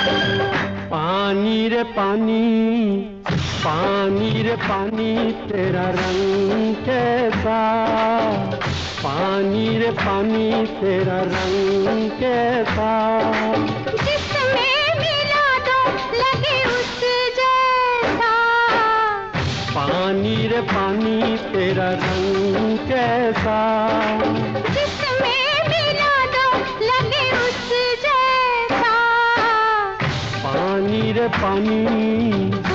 पानी रे पानी, पानी रे पानी तेरा रंग कैसा, पानी रे पानी तेरा रंग कैसा, जिसमें मिला दो लगे उस जैसा, पानी रे पानी तेरा रंग कैसा, जिसमें मिला दो लगे उस जैसा, पानी रे पानी।